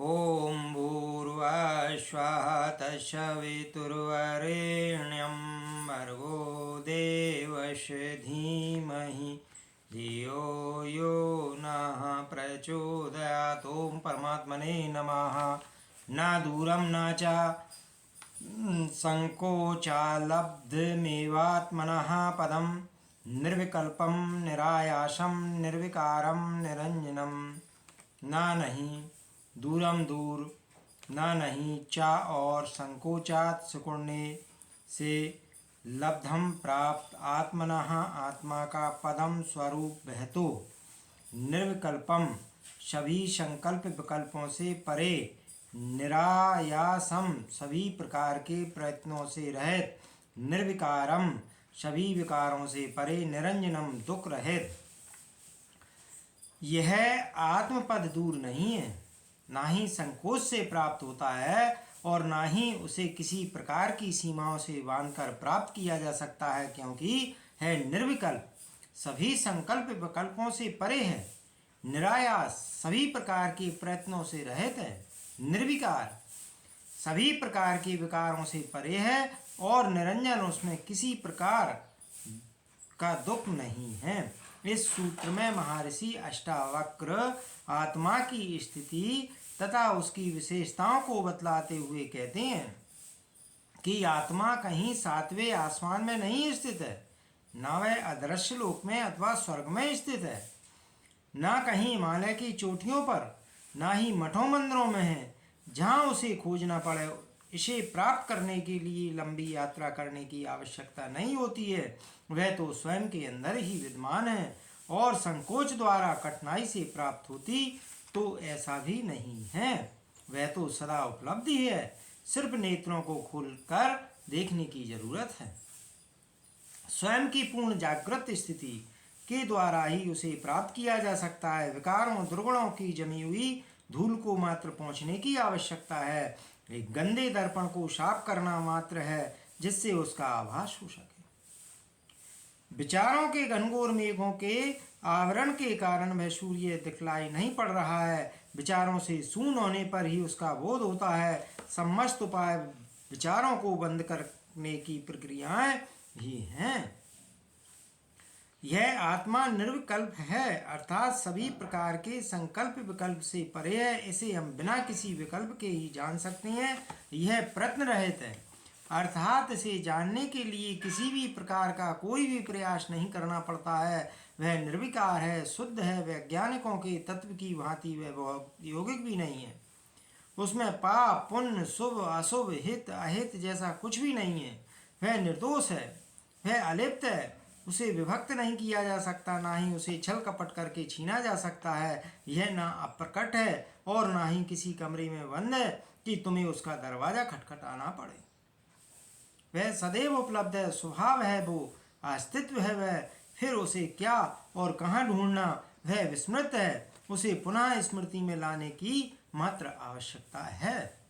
ॐ भूर्भुवस्सुवः तत्सवितुर्वरेण्यं भर्गो देवस्य धीमहि धियो यो नः प्रचोदयात्। ॐ परमात्मने नमः। न दूरं न च संकोचाल्लब्धमेवात्मनः पदं निर्विकल्पं निरायासं निर्विकारं निरंजनम। ना नहीं दूरम दूर, ना नहीं चा और संकोचात सिकुड़ने से लब्धम प्राप्त आत्मनः आत्मा का पदम स्वरूप बहतो निर्विकल्पम सभी संकल्प विकल्पों से परे निरायासम सभी प्रकार के प्रयत्नों से रहित निर्विकारम सभी विकारों से परे निरंजनम दुख रहित। यह आत्मपद दूर नहीं है, ना ही संकोच से प्राप्त होता है और ना ही उसे किसी प्रकार की सीमाओं से बांधकर प्राप्त किया जा सकता है, क्योंकि है निर्विकल्प, सभी संकल्प विकल्पों से परे है, निरायास सभी प्रकार के प्रयत्नों से रहित है, निर्विकार सभी प्रकार के विकारों से परे है और निरंजन उसमें किसी प्रकार का दुख नहीं है। इस सूत्र में महर्षि अष्टावक्र आत्मा की स्थिति तथा उसकी विशेषताओं को बतलाते हुए कहते हैं कि आत्मा कहीं सातवें आसमान में नहीं स्थित है, न वह अदृश्य लोक में अथवा स्वर्ग में स्थित है, न कहीं हिमालय की चोटियों पर, न ही मठों मंदिरों में है जहाँ उसे खोजना पड़े। इसे प्राप्त करने के लिए लंबी यात्रा करने की आवश्यकता नहीं होती है, वह तो स्वयं के अंदर ही विद्यमान है और संकोच द्वारा कठिनाई से प्राप्त होती तो ऐसा भी नहीं है, वह तो सदा उपलब्धि है, सिर्फ नेत्रों को खोलकर देखने की जरूरत है। स्वयं की पूर्ण जागृत स्थिति के द्वारा ही उसे प्राप्त किया जा सकता है। विकारों दुर्गुणों की जमी हुई धूल को मात्र पहुँचने की आवश्यकता है, एक गंदे दर्पण को साफ करना मात्र है जिससे उसका आभास हो सके। विचारों के घनघोर मेघों के आवरण के कारण वह सूर्य दिखलाई नहीं पड़ रहा है, विचारों से शून्य होने पर ही उसका बोध होता है। समस्त उपाय विचारों को बंद करने की प्रक्रियाएं ही हैं। यह आत्मा निर्विकल्प है, अर्थात सभी प्रकार के संकल्प विकल्प से परे है, इसे हम बिना किसी विकल्प के ही जान सकते हैं। यह प्रयत्न रहित है, अर्थात इसे जानने के लिए किसी भी प्रकार का कोई भी प्रयास नहीं करना पड़ता है। वह निर्विकार है, शुद्ध है, वैज्ञानिकों के तत्व की भांति वह यौगिक भी नहीं है, उसमें पाप पुण्य शुभ अशुभ हित अहित जैसा कुछ भी नहीं है। वह निर्दोष है, वह अलिप्त है, उसे विभक्त नहीं किया जा सकता, ना ही उसे छल कपट करके छीना जा सकता है। यह ना अप्रकट है और ना ही किसी कमरे में बंद है कि तुम्हें उसका दरवाजा खटखटाना पड़े। वह सदैव उपलब्ध है, स्वभाव है वो, अस्तित्व है वह, फिर उसे क्या और कहाँ ढूंढना, वह विस्मृत है, उसे पुनः स्मृति में लाने की मात्र आवश्यकता है।